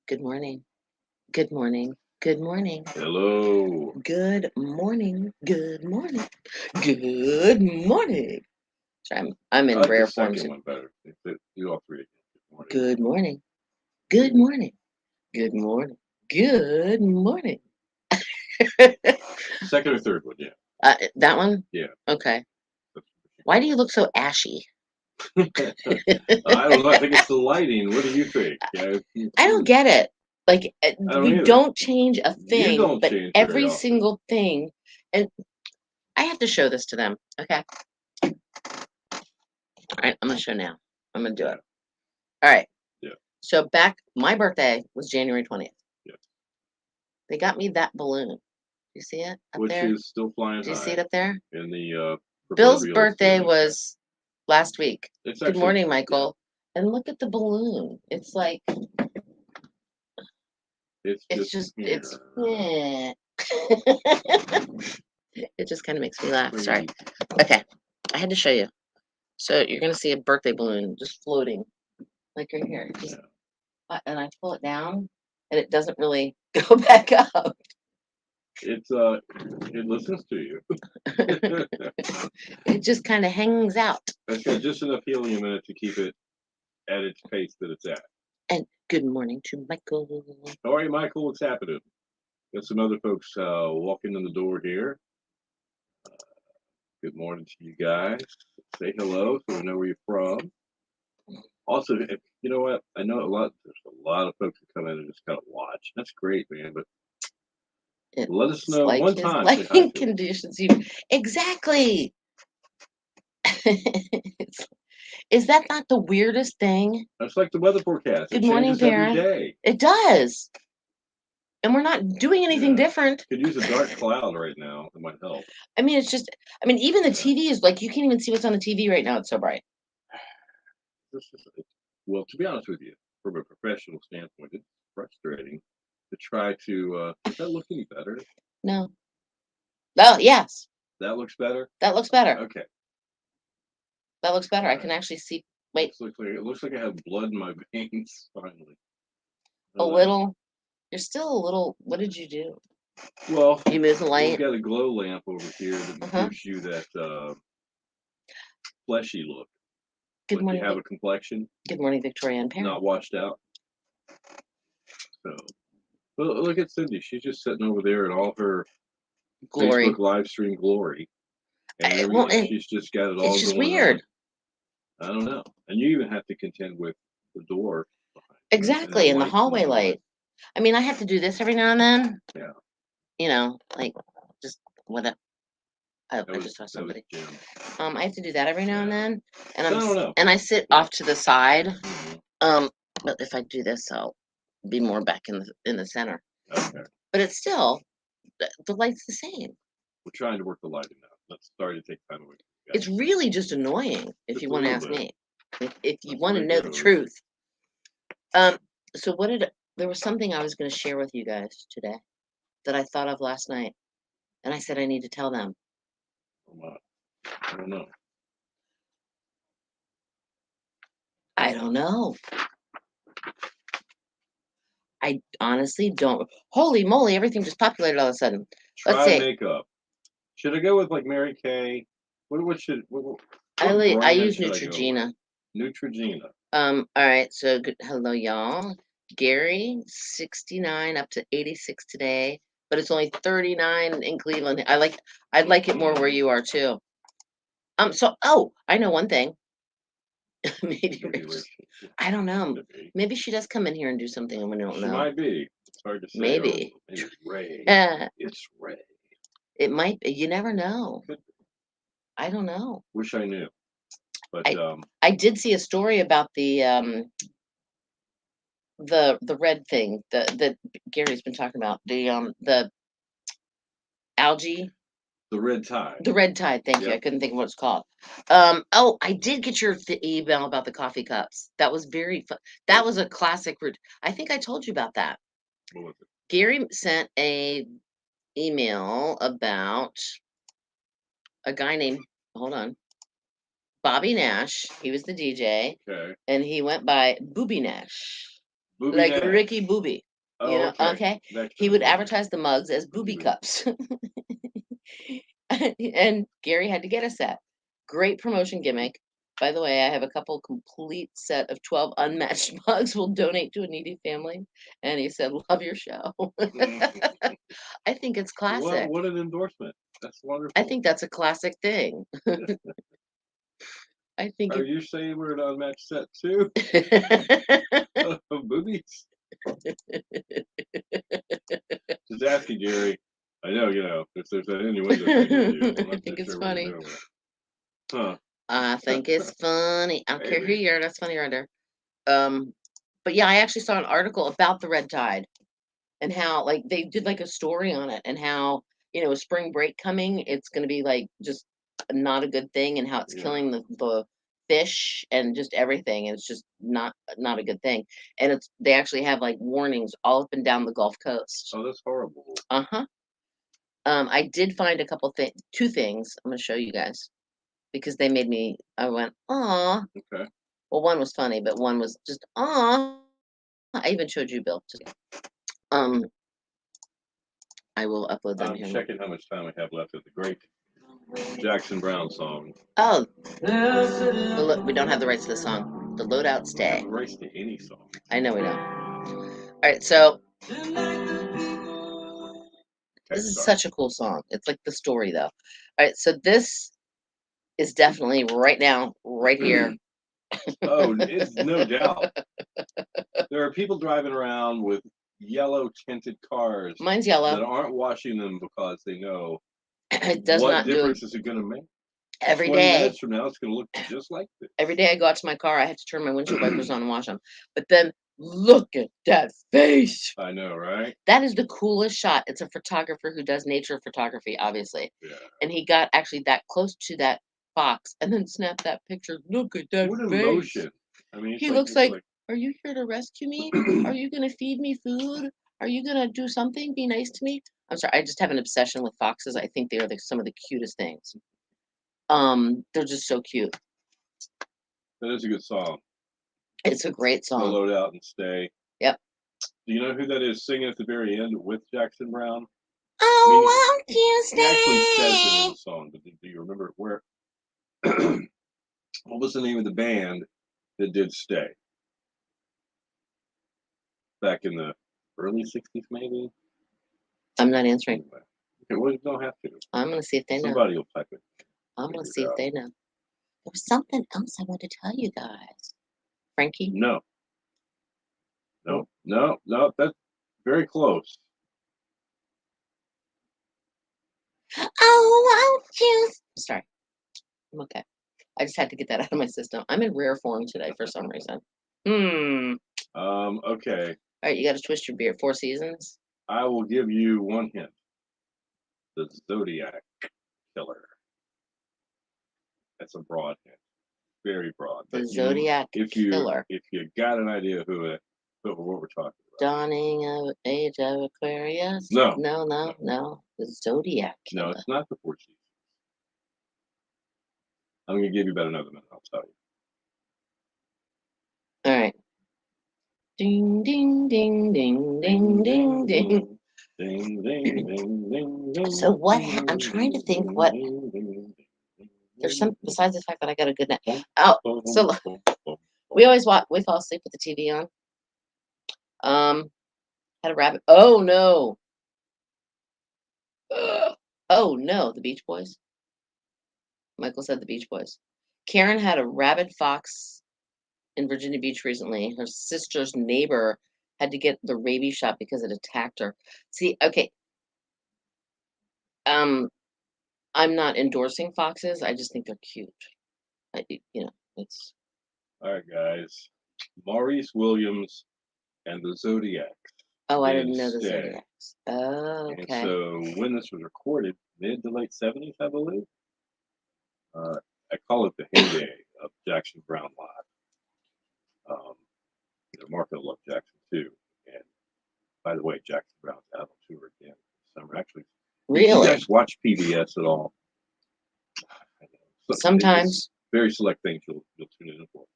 Good morning. Good morning. Good morning. Hello. Good morning. Good morning. Good morning. Sorry, I'm I in like the rare form. second one better. Do all three again. Good morning. Good morning. Good morning. Good morning. Second or third one, yeah. That one? Yeah. Okay. Why do you look so ashy? I don't know. I think it's the lighting. What do you think? Yeah, I don't get it. Like, I don't we either. don't change a You thing, don't but change very every often. single thing. And I have to show this to them. Okay. All right. I'm going to show now. I'm going to do Yeah. it. All right. Yeah. So my birthday was January 20th. Yeah. They got me that balloon. You see it up Which there? is still flying Do you see high it up there? in the Bill's proverbial birthday ceiling fan. was last week. It's Good actually, morning, yeah, Michael. And look at the balloon. It's like, it's it's just just, here. it's, it just kind of makes me laugh. Sorry. Okay. I had to show you. So you're going to see a birthday balloon just floating, like right here. Just, and I pull it down, and it doesn't really go back up. It's it listens to you. It just kind of hangs out. It's got just enough helium in it to keep it at its pace that it's at. And good morning to Michael. How are you, Michael? What's happening? Got some other folks walking in the door here. Good morning to you guys. Say hello so we know where you're from. Also, if, you know what? I know there's a lot of folks who come in and just kind of watch. That's great, man. But let us It's know like one his time. Say hi lighting to us. conditions. Exactly. Is that not the weirdest thing? That's like the weather forecast. It Good morning, changes every Tara. day. It does. And we're not doing anything Yeah. different. Could use a dark cloud right now. It might help. I mean, even the Yeah. TV is like, you can't even see what's on the TV right now. It's so bright. Well, to be honest with you, from a professional standpoint, it's frustrating to try to. Is that looking better? No. Oh, yes. That looks better. That looks better. Okay. That looks better. I Alright. can actually see. Wait. It looks like I have blood in my veins finally. A little. You're still a little. What did you do? Well, You moved the we've light. got a glow lamp over here that gives you that fleshy look. Good Like morning. you have a complexion, Good morning, Victoria and Perrin. not washed out. So, well, look at Cindy. She's just sitting over there in all her Glory. Facebook live stream glory, and she's just got it all it's just going weird. on. I don't know. And you even have to contend with the door behind you Exactly, and the lights hallway coming on. light. I mean, I have to do this every now and then. Yeah. You know, like just whatever. I That just saw was somebody. Jim. I have to do that every now and then, and I don't know. I sit off to the side. Mhm. But if I do this, I'll be more back in the center. Okay. But it's still the light's the same. We're trying to work the lighting out. Let's start to take time away. It's really just annoying if Just you a want to little ask bit. me. If you That's want the to way know it the goes. truth. So there was something I was going to share with you guys today that I thought of last night, and I said I need to tell them. I don't know. I don't know. I honestly don't. Holy moly! Everything just populated all of a sudden. Let's Try see. makeup. Should I go with like Mary Kay? What I brand use should I go Neutrogena. with? Neutrogena. All right. So good. Hello, y'all. Gary, 69 up to 86 today, but it's only 39 in Cleveland. I'd like it more where you are too. So I know one thing. Maybe I don't know. Maybe she does come in here and do something and we don't know. She might be. It's hard to say. Maybe. Maybe Ray. It's Ray. It might be. You never know. I don't know. Wish I knew. But I did see a story about the red thing that Gary's been talking about, the algae. The red tide. The red tide. Thank you. I couldn't think of what it's called. I did get your email about the coffee cups. That was very fun. That was a classic. I think I told you about that. What was it? Gary sent a email about a guy named, hold on, Bobby Nash. He was the DJ. Okay. And he went by Booby Nash. Booby like Nash. Ricky Booby. Oh, You know, okay. That He kind would of movie. advertise the mugs as booby Booby. cups. And Gary had to get us that. Great promotion gimmick. By the way, I have a couple complete set of 12 unmatched mugs we'll donate to a needy family. And he said, love your show. I think it's classic. What an endorsement. That's wonderful. I think that's a classic thing. I think Are you saying we're an unmatched set too? Of boobies? Just asking, Gary. I know, if there's an innuendo thing with you, I'm I not think too it's sure where funny. you're going with it. Huh. I think it's funny. I don't care who Maybe. you are. That's funny right there. But yeah, I actually saw an article about the red tide and how like they did like a story on it and how with spring break coming, it's going to be like just not a good thing and how it's Yeah. killing the fish and just everything. And it's just not a good thing. And they actually have like warnings all up and down the Gulf Coast. Oh, that's horrible. Uh-huh. I did find a couple two things I'm going to show you guys because they made me. I went, aw. Okay. Well, one was funny, but one was just, aw. I even showed you, Bill. I will upload them I'm here. checking how much time we have left of the great Jackson Brown song. Oh, we don't have the rights to the song. The loadout We stay. have the rights to any song. I know we don't. All right, so this is such a cool song. It's like the story, though. All right, so this is definitely right now, right here. Oh, it's no doubt. There are people driving around with yellow tinted cars. Mine's yellow. That aren't washing them because they know it does what not difference is it going to make. Every 20 day. minutes from now, it's going to look just like this. Every day I go out to my car, I have to turn my windshield wipers on and wash them. But then look at that face. I know, right? That is the coolest shot. It's a photographer who does nature photography, obviously. Yeah. And he got actually that close to that fox and then snapped that picture. Look at that What face. emotion. I mean, he looks like, are you here to rescue me? Are you going to feed me food? Are you going to do something? Be nice to me? I'm sorry. I just have an obsession with foxes. I think they are some of the cutest things. They're just so cute. That is a good song. It's a great Go song. load out and stay. Yep. Do you know who that is singing at the very end with Jackson Brown? Oh, won't you stay? He actually says it in the song, but do you remember where? What was the name of the band that did Stay? Back in the early 60s, maybe? I'm not answering. Anyway. Okay, well, you don't have to. I'm going to see if they know. Somebody will type it. I'm going to see if they know. There was something else I wanted to tell you guys. Frankie? No. That's very close. Oh, won't you? Sorry. I'm okay. I just had to get that out of my system. I'm in rare form today for some reason. Okay. All right, you got to twist your beard. 4 Seasons? I will give you one hint. The Zodiac Killer. That's a broad hint. Very broad. The But Zodiac Killer. If you got an idea what we're talking about. Dawning of Age of Aquarius? No. No. The Zodiac Killer. No, it's not the 4 Seasons. I'm going to give you about another minute, I'll tell you. All right. Ding, ding, ding, ding, ding, ding, ding. Ding, ding, ding, ding, ding. So I'm trying to think what. There's some, besides the fact that I got a good night. Oh, so we fall asleep with the TV on. Had a rabbit. Oh, no. Oh, no. The Beach Boys. Michael said the Beach Boys. Karen had a rabid fox in Virginia Beach recently. Her sister's neighbor had to get the rabies shot because it attacked her. See, okay. I'm not endorsing foxes. I just think they're cute. It's. All right, guys. Maurice Williams and the Zodiacs. Oh, I didn't know the Zodiacs. Oh, okay. And so when this was recorded, mid to late 70s, I believe. I call it the heyday of Jackson Brown Live. Marco loved Jackson too. And by the way, Jackson Brown's out on tour again this summer. Actually, really? You guys watch PBS at all? Sometimes. Very select things you'll tune in for.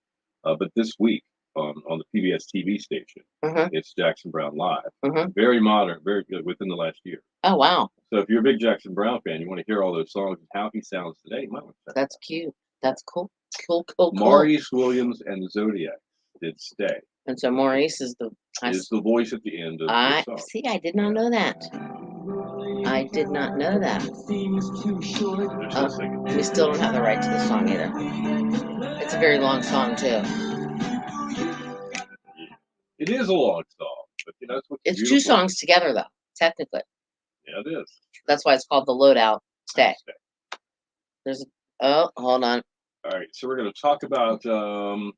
But this week on the PBS TV station, Uh-huh. It's Jackson Browne live. Uh-huh. Very modern, very good within the last year. Oh, wow. So if you're a big Jackson Browne fan, you want to hear all those songs and how he sounds today, you might want to check That's cute. That's cool. Cool, cool, cool. Maurice Williams and the Zodiacs did Stay. And so Maurice is Is the voice at the end of the song. see, I did not know that. I did not know that. They're still singing. We still don't have the right to the song either. It's a very long song too. It is a long song, but you know that's what's It's beautiful. 2 songs together though, technically. Yeah, it is. That's why it's called the Loadout Stay. There's hold on. All right, so we're going to talk about the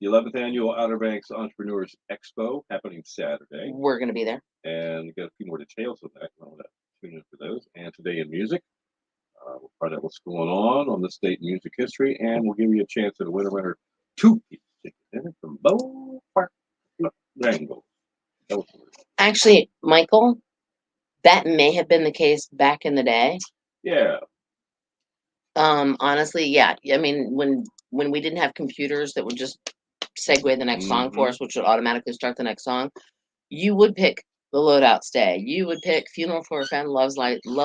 11th annual Outer Banks Entrepreneurs Expo happening Saturday, We're gonna be there. and get a few more details of that. I want to tune in for those. And today in music, we'll find out what's going on the state music history, and we'll give you a chance at a winner 2-piece ticket in from Bo Park Wrangle. That was the word. Actually, Michael, that may have been the case back in the day. Yeah. Honestly, yeah. I mean, when we didn't have computers that would just segue the next song for us, which would automatically start the next song, you would pick the Loadout Stay. You would pick Funeral for a Friend, Love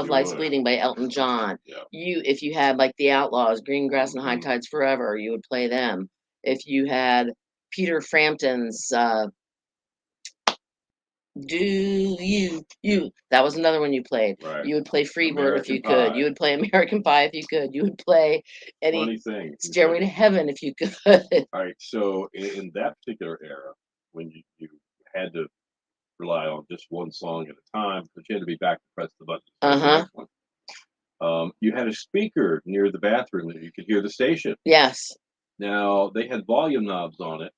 Lies Bleeding by Elton John. Yeah. If you had like the Outlaws, Green Grass and High Tides Forever, you would play them. If you had Peter Frampton's Do You, that was another one you played. Right. You would play Freebird if you American Pie. could. You would play American Pie if you could. You would play Funny thing. Stairway to Heaven if you could. All right, so in that particular era, when you had to rely on just one song at a time, but you had to be back to press the button. You had a speaker near the bathroom that you could hear the station. Yes. Now, they had volume knobs on it,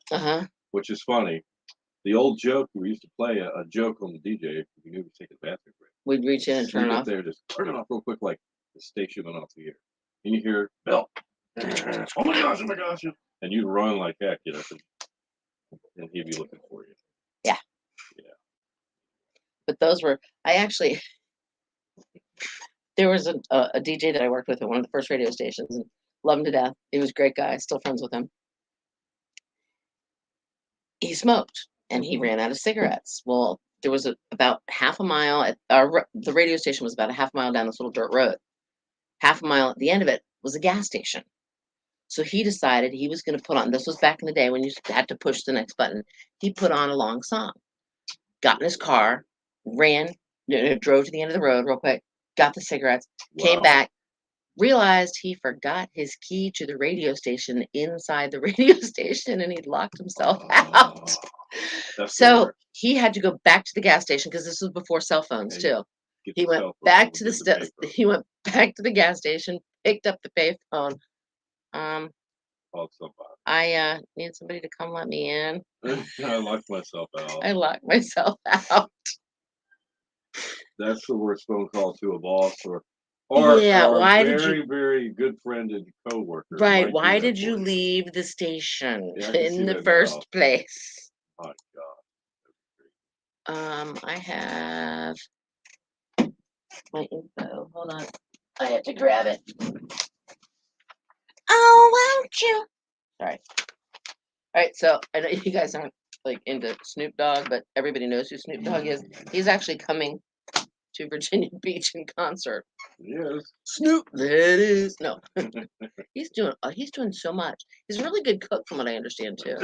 which is funny. The old joke, we used to play a joke on the DJ if we knew he was taking a bathroom break. We'd reach in and turn it off. There, just turn it off real quick, like the station went off the air. And you hear, Bill, oh my gosh, and you'd run like heck, you know, and he'd be looking for you. Yeah. Yeah. But those were, there was a DJ that I worked with at one of the first radio stations, and loved him to death. He was a great guy, still friends with him. He smoked, and he ran out of cigarettes. Well, there was about half a mile, the radio station was about a half mile down this little dirt road. Half a mile at the end of it was a gas station. So he decided he was going to put on, this was back in the day when you had to push the next button, he put on a long song. Got in his car, ran, drove to the end of the road real quick, got the cigarettes, came back, realized he forgot his key to the so inside the radio station, and he locked himself out. So he had to go back to the gas station because this was before cell phones too. He went back to the gas station, picked up the payphone. I need somebody to come let me in. I locked myself out. I locked myself out. That's the worst phone call to a boss or why very, did you, very good friend and coworker. Right. Why did you leave the station in the first place? My God. I have my info. Hold on. I have to grab it. Oh, won't you? Sorry. All right, so I know you guys aren't like into Snoop Dogg, but everybody knows who Snoop Dogg is. He's actually coming to Virginia Beach in concert. Yes. Snoop, that is no. He's doing so much. He's a really good cook, from what I understand too.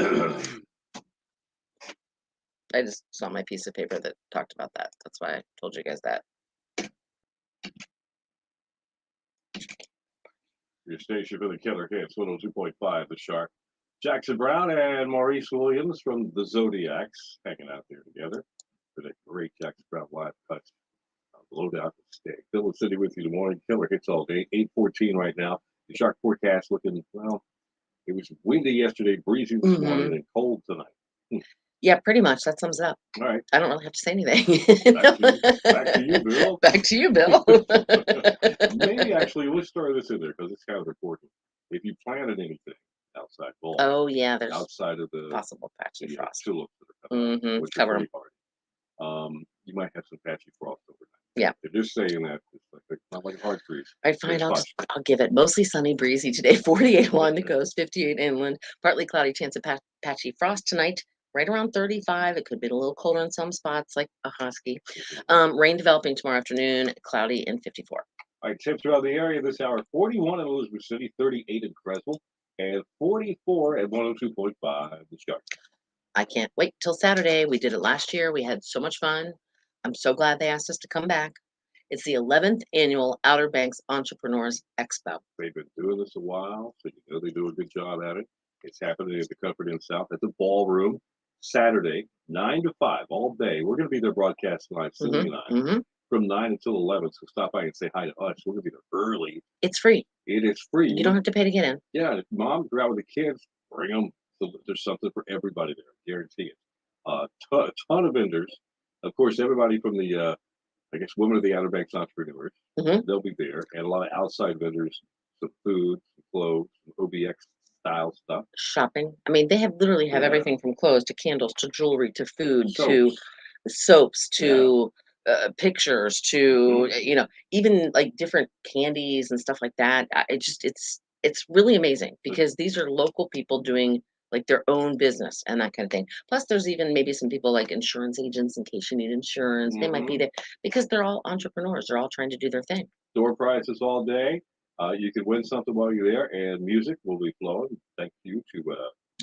I just saw my piece of paper that talked about that. That's why I told you guys that. Your station for the Killer Hits, 102.5 The Shark. Jackson Browne and Maurice Williams from the Zodiacs hanging out there together for that great Jackson Browne live cut. Loadout Stay. Phil will City with you the morning. Killer Hits all day. 8:14 right now. The Shark forecast looking, well, it was windy yesterday, breezy this morning, and cold tonight. Yeah, pretty much. That sums it up. All right. I don't really have to say anything. Back to you, Bill. Back to you, Bill. Maybe actually, let's throw this in there because it's kind of important. If you planted anything outside bulb, there's outside of the possible patchy frost. Tulips that are coming, which cover are them. hard. You might have some patchy frost overnight. Yeah. They're just saying that it's not like a hard freeze. All right, fine. I'll give it mostly sunny, breezy today. 48 along the coast, 58 inland. Partly cloudy, chance of patchy frost tonight. right around 35. It could be a little colder in some spots, like a husky. Mhm. Rain developing tomorrow afternoon, cloudy and 54. All right, temps throughout the area this hour: 41 in Elizabeth City, 38 in Creswell, and 44 at 102.5 the Shark. I can't wait till Saturday. We did it last year. We had so much fun. I'm so glad they asked us to come back. It's the 11th annual Outer Banks Entrepreneurs Expo. They've been doing this a while, so you know they do a good job at it. It's happening at the Comfort Inn South at the Ballroom, Saturday, 9 to 5, all day. We're going to be there broadcasting live, Cindy and I, hmm from 9 until 11. So stop by and say hi to us. We're going to be there early. It's free. It is free. You don't have to pay to get in. Yeah, if moms are out with the kids, bring them. So there's something for everybody there. Guarantee it. A ton of vendors. Of course, everybody from the, I guess, Women of the Outer Banks Entrepreneurs. hmm They'll be there. And a lot of outside vendors, some food, some clothes, some OBX style stuff. Shopping. I mean, they have literally have Yeah. everything from clothes to candles to jewelry to food to Soaps. soaps Yeah. to pictures to even like different candies and stuff like that. It's really amazing because these are local people doing like their own business and that kind of thing. Plus, there's even maybe some people like insurance agents in case you need insurance. They might be Mhm. there because they're all entrepreneurs. They're all trying to do their thing. Door prizes all day. You can win something while you're there, and music will be flowing. Thank you to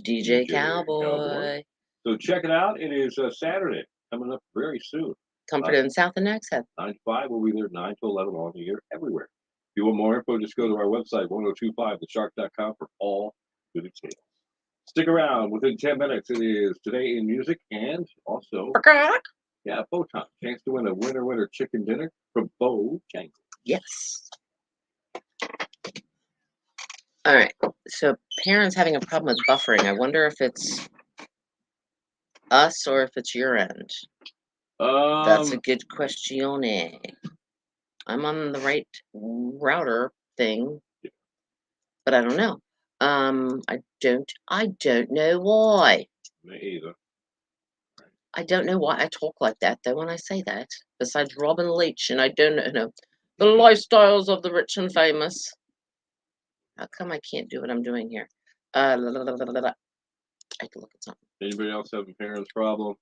DJ Cowboy. Cowboy, So check it out. It is Saturday coming up very soon. Comfort in South and Nags Head. 9 to 5. We'll be there 9 to 11 on the air everywhere. If you want more info, just go to our website, 1025theshark.com, for all the details. Stick around. Within 10 minutes, it is Today in Music and also, yeah, Photon. Chance to win a winner chicken dinner from Bojangles. Yes. All right. So parents having a problem with buffering. I wonder if it's us or if it's your end. That's a good question. I'm on the right router thing, but I don't know. I don't know why. Me either. I don't know why I talk like that though when I say that. Besides Robin Leach, and I don't know the lifestyles of the rich and famous. How come I can't do what I'm doing here? I have to look at something. Anybody else having parents problem?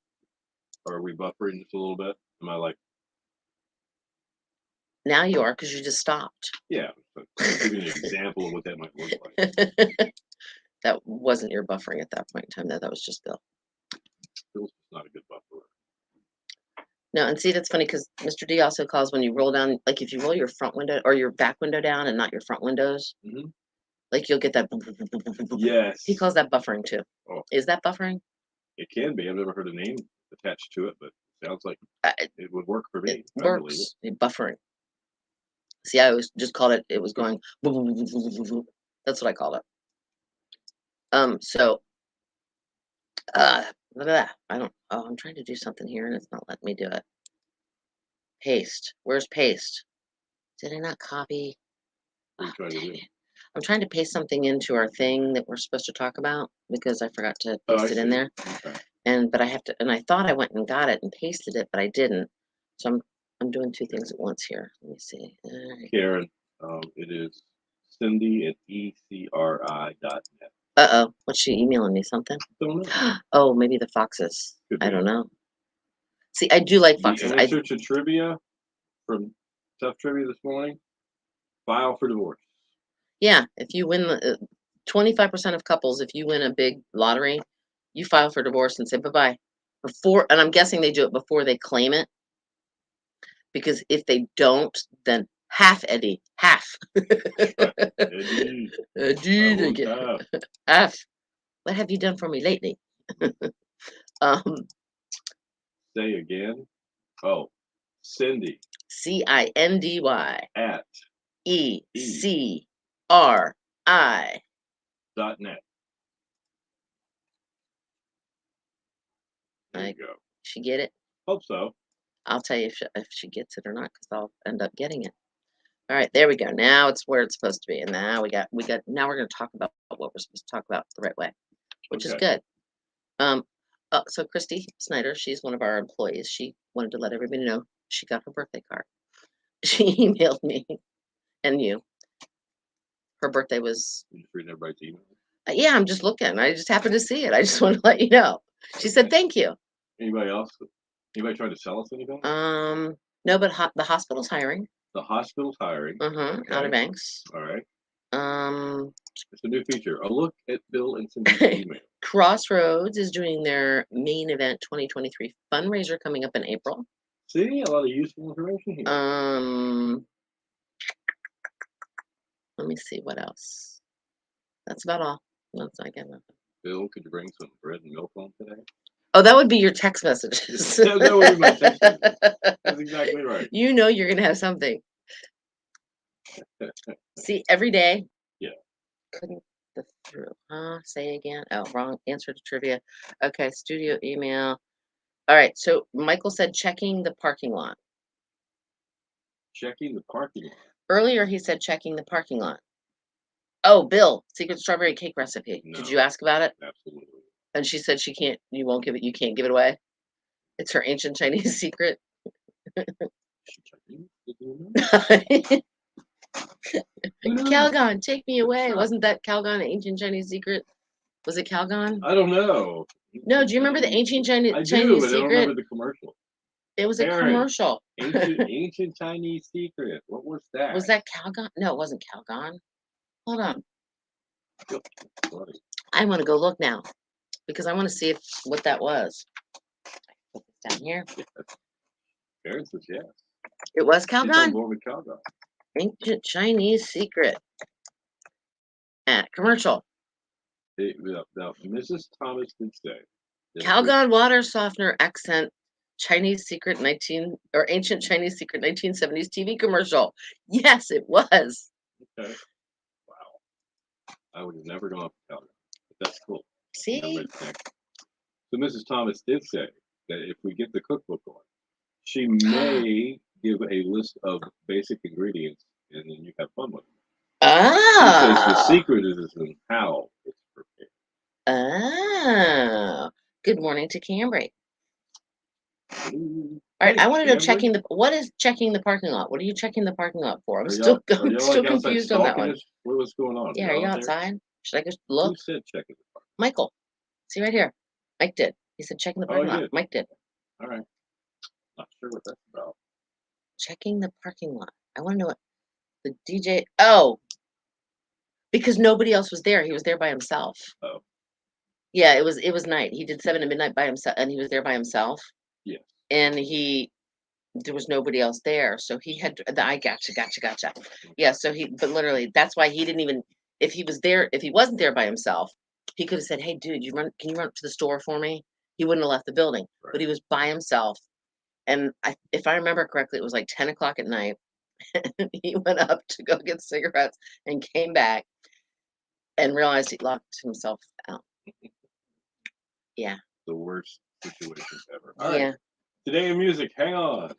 Or are we buffering just a little bit? Am I like, Now you are because you just stopped. yeah, but giving you an example of what that might look like. That wasn't your buffering at that point in time, though. That was just Bill. Bill's just not a good buffer. No, and see, that's funny because Mr. D also calls when you roll down, like if you roll your front window or your back window down and not your front windows, Mhm. like you'll get that. Yes. He calls that buffering too. Oh, Is that buffering? it can be. I've never heard a name attached to it, but it sounds like it would work for me. It I believe works. Buffering. See, I always just called it. It was going. That's what I called it. So, I don't. Oh, I'm trying to do something here and it's not letting me do it. Paste. Where's paste? Did I not copy? What are you trying to Dang do? it. I'm trying to paste something into our thing that we're supposed to talk about because I forgot to Oh, I paste it in see. there. Okay. But I have to, and I thought I went and got it and pasted it, but I didn't. So I'm doing two things at once here. Let me see. Karen, it is Cindy at ecri.net. Uh-oh. What's she emailing me? Something? Don't know. Oh, maybe the foxes. Could I be don't it. know. See, I do like foxes. The answer to trivia from Tough Trivia this morning: file for divorce. Yeah, if you win the 25% of couples, if you win a big lottery, you file for divorce and say bye-bye before, and I'm guessing they do it before they claim it, because if they don't, then half Eddie, half. Eddie, Eddie, I they won't get have. half. What have you done for me lately? um, Say again. Oh, Cindy CINDY at ECRI. .net. There you go. She get it? Hope so. I'll tell you if she gets it or not, because I'll end up getting it. All right, there we go. Now it's where it's supposed to be, and now we got. Now we're going to talk about what we're supposed to talk about the right way, which is Okay. good. So Christy Snyder, she's one of our employees. She wanted to let everybody know she got her birthday card. She emailed me and you. Her birthday was. You just reading everybody's email. Yeah, I'm just looking. I just happened to see it. I just want to let you know. She said thank you. Anybody else? Anybody trying to sell us anything? No, but the hospital's hiring. The hospital's hiring. Outer Okay. Banks. All right. Um, It's a new feature. A look at Bill and Cindy's email. Crossroads is doing their main event 2023 fundraiser coming up in April. See, a lot of useful information here. Let me see what else. That's about all. That's not getting nothing. Bill, could you bring some bread and milk home today? Oh, that would be your text messages. that would be my text message. That's exactly right. You know you're gonna have something. See, every day. Yeah. Couldn't the through. Say again. Oh, wrong answer to trivia. Okay, studio email. All right. So Michael said checking the parking lot. Checking the parking lot. Earlier he said checking the parking lot. Oh, Bill, secret strawberry cake recipe. No. Did you ask about it? Absolutely. And she said she can't. You won't give it. You can't give it away. It's her ancient Chinese secret. Calgon, take me away. Wasn't that Calgon an ancient Chinese secret? Was it Calgon? I don't know. No, do you remember the ancient Chinese I do, Chinese but I don't secret? remember the commercial. It was a Karen, commercial. Ancient Chinese secret. What was that? Was that Calgon? No, it wasn't Calgon. Hold on. Funny. I want to go look now because I want to see what that was. Put this down here. Yes. Karen says yes. It was She's on Calgon. board with Calgon. Ancient Chinese secret. Commercial. Now, Mrs. Thomas did say Calgon water softener accent Chinese secret ancient Chinese secret 1970s TV commercial. Yes, it was. Okay. Wow. I would have never gone for Calgon, but that's cool. See? So Mrs. Thomas did say that if we get the cookbook on, she may give a list of basic ingredients, and then you have fun with it. She says the secret is in how it's prepared. Oh. Good morning to Cambry. Ooh. All right, Hey, I want to know Cambry? what is checking the parking lot? What are you checking the parking lot for? I'm Are still y'all like outside confused on that stalking one. us? What's going on? Yeah, are you outside? Should I just Who look? said checking the parking Michael. See right here. Mike did. He said checking the Oh, parking he lot. did. Mike did. lot? All right. Not sure what that's about. Checking the parking lot. I want to know what the DJ. Oh, because nobody else was there. He was there by himself. Oh. Yeah, it was night. He did 7 to midnight by himself, and he was there by himself. Yeah. And there was nobody else there, so he had. I gotcha. Yeah, so but literally, that's why he didn't even. If he wasn't there by himself, he could have said, "Hey, dude, can you run up to the store for me?" He wouldn't have left the building, Right. but he was by himself. And if I remember correctly, it was like 10 o'clock at night. He went up to go get cigarettes and came back and realized he locked himself out. Yeah. The worst situation ever. All right. Yeah. Today in music, hang on.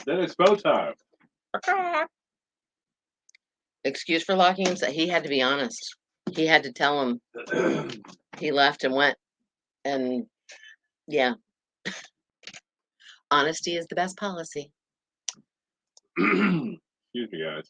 Then it's bow time. Excuse for locking himself. He had to be honest. He had to tell him he left and went. And yeah. Honesty is the best policy. Excuse me, guys.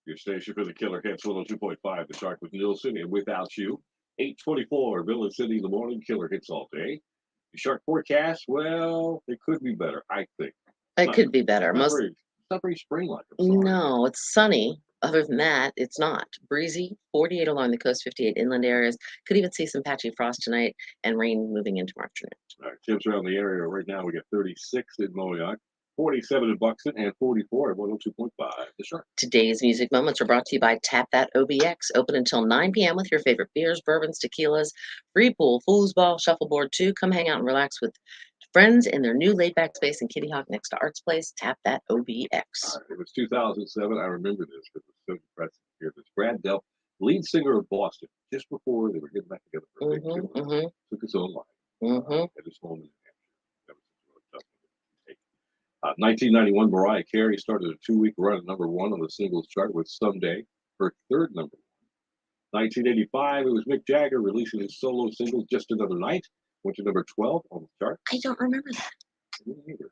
Your station for the Killer Hits 102.5, the Shark with Nielsen and Without You. 8:24, Bill and Cindy in the morning, Killer Hits all day. The Shark forecast, well, it could be better, I think. It could be better. It's not very spring-like. No, it's sunny. Other than that, it's not. Breezy, 48 along the coast, 58 inland areas. Could even see some patchy frost tonight and rain moving into tomorrow afternoon. All right, temps around the area right now, we got 36 in Moyoc, 47 in Buxton, and 44 at 102.5, the Shark. Today's music moments are brought to you by Tap That OBX. Open until 9 p.m. with your favorite beers, bourbons, tequilas, free pool, foosball, shuffleboard too. Come hang out and relax with friends in their new laid-back space in Kitty Hawk next to Arts Place. Tap That OBX. All right, it was 2007. I remember this because it was so depressing to hear this. Brad Delp, lead singer of Boston, just before they were getting back together for a big tour, took his own life at his home in New Hampshire. That was a really tough one to take. 1991, Mariah Carey started a 2-week run at number 1 on the singles chart with Someday, her third number 1. 1985, it was Mick Jagger releasing his solo single Just Another Night, went to number 12 on the chart. I don't remember that. Me neither.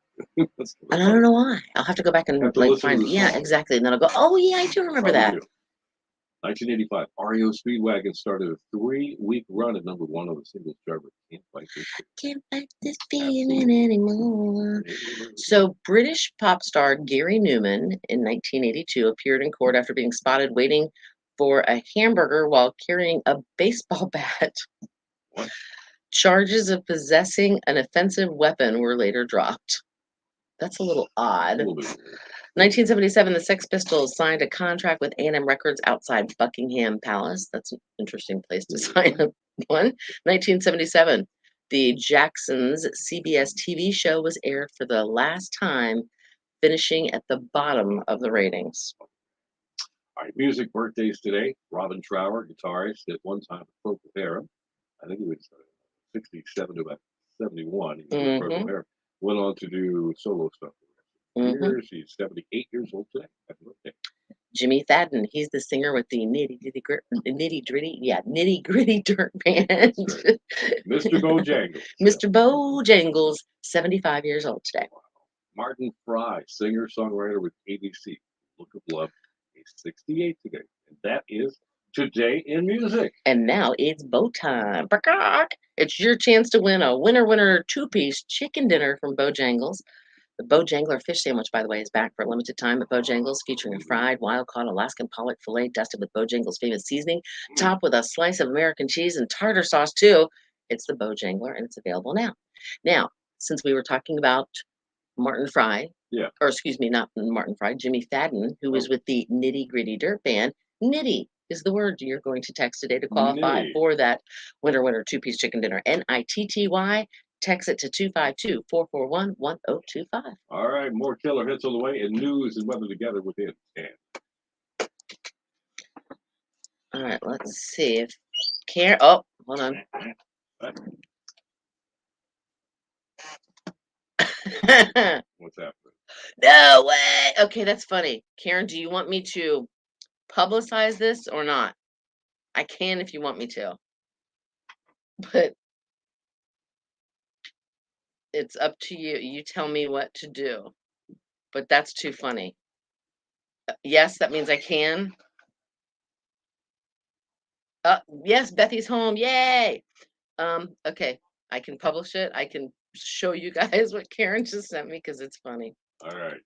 That's I really don't funny. know why. I'll have to go back and Have to like listen to find. the Yeah, song. exactly. And then I'll go, oh yeah, I do remember Probably that. do. 1985, REO Speedwagon started a 3-week run at number 1 on the singles chart with Can't Fight This Feeling. Can't fight this feeling Absolutely. anymore. So, British pop star Gary Newman in 1982 appeared in court after being spotted waiting for a hamburger while carrying a baseball bat. What? Charges of possessing an offensive weapon were later dropped. That's a little A odd. little bit weird. 1977, the Sex Pistols signed a contract with A&M Records outside Buckingham Palace. That's an interesting place to sign one. 1977, the Jacksons CBS TV show was aired for the last time, finishing at the bottom of the ratings. All right, music birthdays today. Robin Trower, guitarist, at one time with Purple Hair. I think he was 67 to about 71. He was with Purple Mm-hmm. Hair. Went on to do solo stuff for the rest of the Mm-hmm. years. He's 78 years old today. Happy birthday. Jimmy Fadden, he's the singer with the nitty gritty dirt band. That's right. Mr. Bojangles. Mr. Bojangles, 75 years old today. Wow. Martin Fry, singer songwriter with ABC. Look of Love. He's 68 today, and that is today in music. And now it's bow time. Bark. It's your chance to win a winner two-piece chicken dinner from Bojangles. The Bojangler fish sandwich, by the way, is back for a limited time at Bojangles, featuring a fried, wild-caught Alaskan pollock fillet dusted with Bojangles' famous seasoning, topped with a slice of American cheese and tartar sauce, too. It's the Bojangler, and it's available now. Now, since we were talking about Martin Fry, Yeah. or excuse me, not Martin Fry, Jimmy Fadden, who was with the Nitty Gritty Dirt Band, Nitty is the word you're going to text today to qualify Nitty. for that winner two-piece chicken dinner. NITTY. Text it to 252-441-1025. All right, more killer hits on the way, and news and weather together within 10. All right, let's see if Karen. Oh, hold on. What's happening? No way. Okay, that's funny. Karen, do you want me to publicize this or not? I can if you want me to, but it's up to you. You tell me what to do. But that's too funny. Yes, that means I can. Yes, Bethy's home. Yay. Okay. I can publish it. I can show you guys what Karen just sent me because it's funny. All right.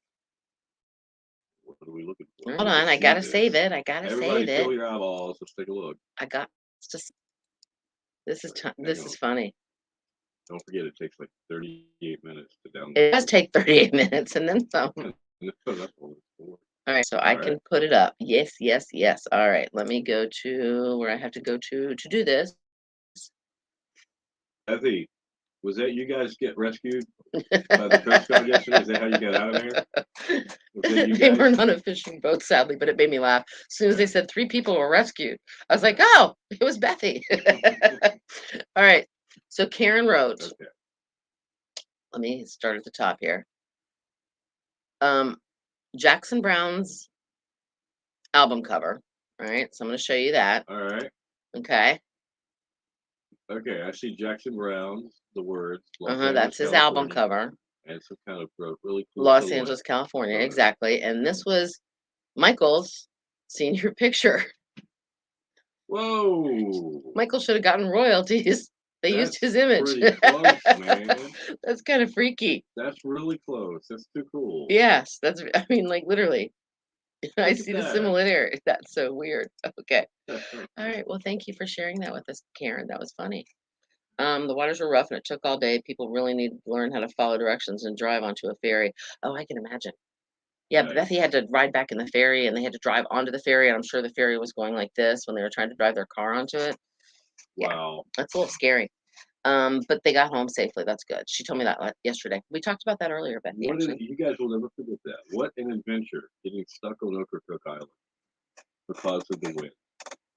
What are we looking for? Hold on. I gotta save it. I gotta Everybody save fill it. your eyeballs. Let's take a look. I got just this is Hang this on. is funny. Don't forget, it takes like 38 minutes to download. It does take 38 minutes and then some. That's all it's for. All right, so I can put it up. Yes, yes, yes. All right, let me go to where I have to go to do this. Effie, was that you guys get rescued by the Coast Guard yesterday? Is that how you got out of there? Was that you They guys? weren't on a fishing boat, sadly, but it made me laugh. As soon as they said 3 people were rescued, I was like, oh, it was Bethy. All right, so Karen wrote, Okay. let me start at the top here. Jackson Browne's album cover, right? So I'm going to show you that. All right. Okay. Okay, I see Jackson Brown's, the words. That's his album cover. And some kind of really cool Los silhouette. Angeles, California, Right. exactly. And this was Michael's senior picture. Whoa! Michael should have gotten royalties. They used his image. Pretty close, man. That's kind of freaky. That's really close. That's too cool. Yes, that's. I mean, like literally, I Look see at the that. similarity. That's so weird. Okay. All right. Well, thank you for sharing that with us, Karen. That was funny. The waters were rough and it took all day. People really need to learn how to follow directions and drive onto a ferry. Oh, I can imagine. Yeah, Nice. Bethy had to ride back in the ferry and they had to drive onto the ferry. And I'm sure the ferry was going like this when they were trying to drive their car onto it. Wow. That's a little scary. But they got home safely. That's good. She told me that yesterday. We talked about that earlier, Bethy. You guys will never forget that. What an adventure getting stuck on Ocracoke Island because of the wind.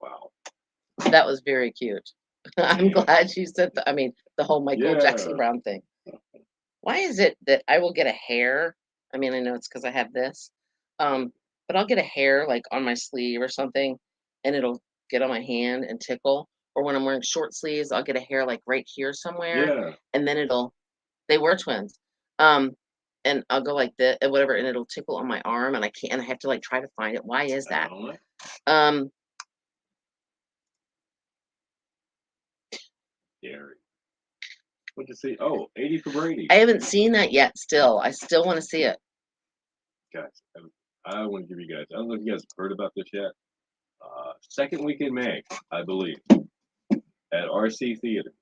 Wow. That was very cute. I'm glad you said that. I mean, the whole Michael Jackson Brown thing. Why is it that I will get a hair? I mean, I know it's because I have this. But I'll get a hair like on my sleeve or something, and it'll get on my hand and tickle. Or when I'm wearing short sleeves, I'll get a hair like right here somewhere, Yeah. and then they were twins. And I'll go like this, whatever, and it'll tickle on my arm, and I can't, and I have to like try to find it. Why is I that? don't know. Um, Gary. What'd you see? Oh, 80 for Brady. I haven't seen that yet. Still, I still want to see it. Guys, I want to give you guys. I don't know if you guys have heard about this yet. Second week in May, I believe, at RC Theaters,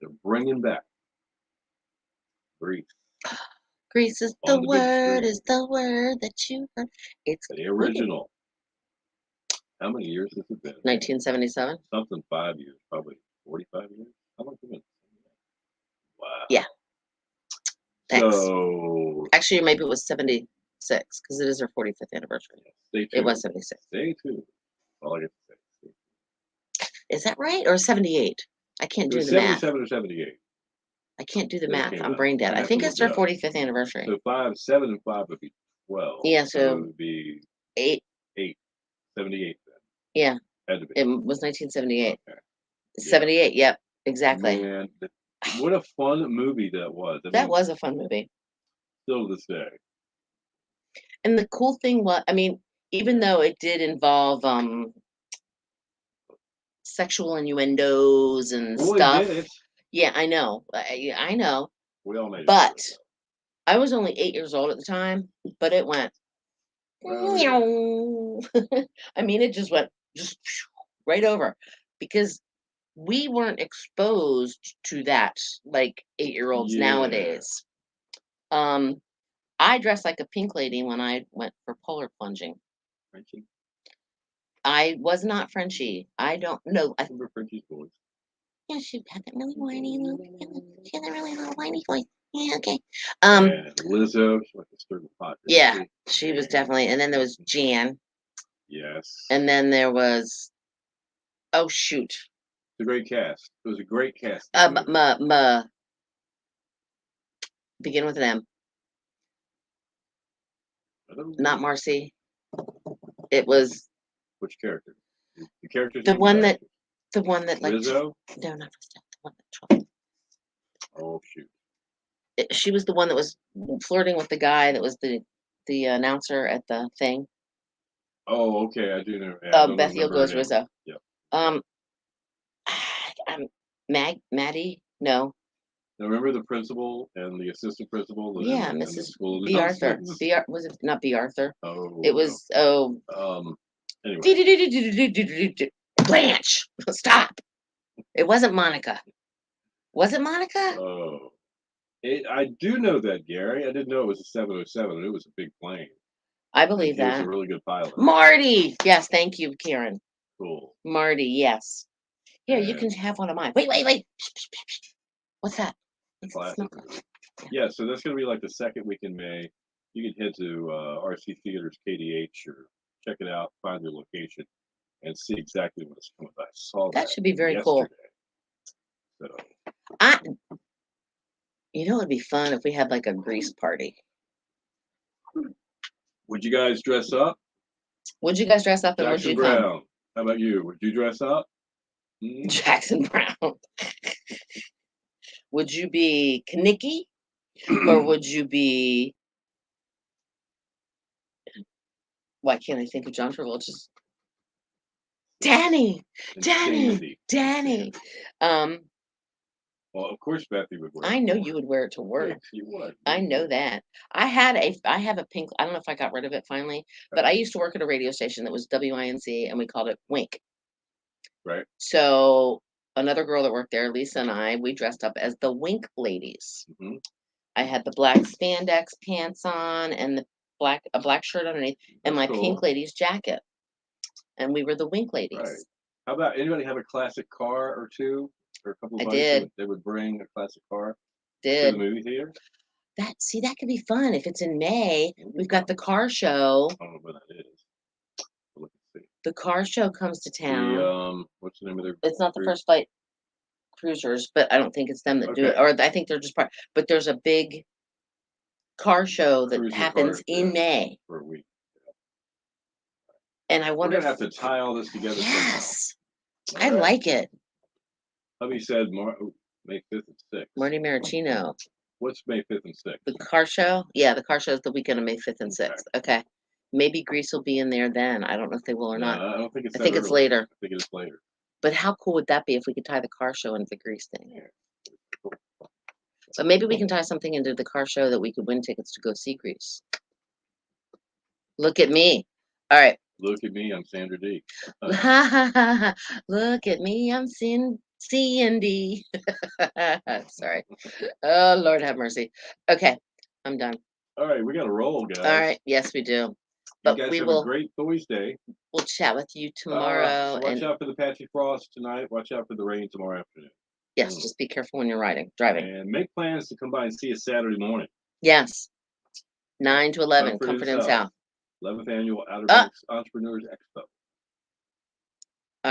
they're bringing back Grease. Grease is On the the big word, screen. is the word that you heard. It's The original. How many years has it been? 1977. Something 5 years, probably 45 years. How long has it been? Wow. Yeah. Thanks. So Actually, maybe it was 76 because it is her 45th anniversary. stay tuned. It was 76. Stay tuned. All I get to say. Is that right? Or 78? I can't It do was the math. 77 or 78. I can't do the When it math. came I'm out. brain dead. I'd I have think to it's look her it up. 45th anniversary. So 7 and 5 would be 12. Yeah, it so would be 8. 78 then. Yeah, Had to be. it was 1978. Okay. 78. Yep, exactly. Man, what a fun movie that was. I That mean, was a fun movie. still to this day. And the cool thing was, I mean, even though it did involve sexual innuendos and Boy, stuff. did it. Yeah, I know. I know. We all made it. But I was only 8 years old at the time, but it went. Oh, I mean, it just went right over because we weren't exposed to that like 8-year-olds Yeah. nowadays. I dressed like a pink lady when I went for polar plunging. Frenchie. I was not Frenchie. I don't know. Remember Frenchie's voice? Yeah, she had that really whiny little. She had that really little whiny voice. Yeah, okay. And Lizzo, she like to stir the pot. didn't Yeah, she was definitely. And then there was Jan, Yes. and then there was. Oh shoot. It's a great cast. It was a great cast. Begin with an M. Not Marcy. It was Which character? The characters. the or one that, actors? the one that like. Lizzo. No, not Rizzo. The one that troubled. Oh shoot. She was the one that was flirting with the guy that was the announcer at the thing. Oh, okay. I do know. Yeah, I don't Bethiel remember her goes name. Rizzo. Yep. I'm Maddie. No. Now remember the principal and the assistant principal. Yeah, in the Mrs. school B. Arthur. announcements? Was it not B. Arthur? Oh. It was no. Anyway. Blanche. Stop. It wasn't Monica. Was it Monica? Oh. I do know that, Gary. I didn't know it was a 707. It was a big plane. I believe He was that. a really good pilot. Marty. Yes, thank you, Karen. Cool. Marty. Yes. Here, you And- can have one of mine. Wait. What's that? Classic movie. Yeah, so that's going to be like the second week in May. You can head to RC Theaters KDH or check it out, find your location, and see exactly what it's coming. I saw that. That should be very cool. So, You know, it'd be fun if we had like a Grease party. would you guys dress up? Would you guys dress up and would Jackson you Brown. come? How about you? Would you dress up? Hmm? Jackson Brown. Would you be Kanicki? Or would you be? Why can't I think of John Travolta's? Danny. Insanity. Well, of course, Bethy would wear. I it. know you would wear it to work. Yes, you would. I know that. I have a pink. I don't know if I got rid of it finally, but I used to work at a radio station that was WINC, and we called it Wink. Right. So another girl that worked there, Lisa, and we dressed up as the Wink ladies. Mm-hmm. I had the black spandex pants on and a black shirt underneath, and my pink lady's jacket, and we were the Wink ladies. Right. How about anybody have a classic car or two, or a couple of I buddies did. They would bring a classic car to Did the movie theater? that? See, that could be fun if it's in May. We've got the car show. I don't know where that is. Look and see. The car show comes to town. The what's the name of their? It's not the cruise? First Flight Cruisers, but I don't think it's them that do it, Okay. or I think they're just part. But there's a big car show that Cruising happens cars, in yeah, May, for a week. and I We're wonder gonna have if to tie all this together. yes, somehow. I All right. like it. Hubby said May 5th and 6th. Marty Maricino. What's May 5th and 6th? The car show? Yeah, the car show is the weekend of May 5th and Okay. 6th. Okay. Maybe Greece will be in there then. I don't know if they will or No, not. I don't think it's I that think it's early. later. I think it is later. But how cool would that be if we could tie the car show into the Greece thing? Yeah. Cool. But maybe we can tie something into the car show that we could win tickets to go see Greece. Look at me. All right. Look at me, I'm Sandra D. Look at me. I'm seeing C and D. Sorry. Oh, Lord have mercy. Okay. I'm done. All right, we got to roll, guys. All right. Yes, we do. You But guys we have will a great Boys Day. we'll chat with you tomorrow. Watch And out for the patchy frost tonight. Watch out for the rain tomorrow afternoon. yes, just be careful when you're driving. And make plans to come by and see us Saturday morning. Yes. 9 to 11, Comfort in Comfort in South. South. 11th Annual Outer Banks Entrepreneurs Expo.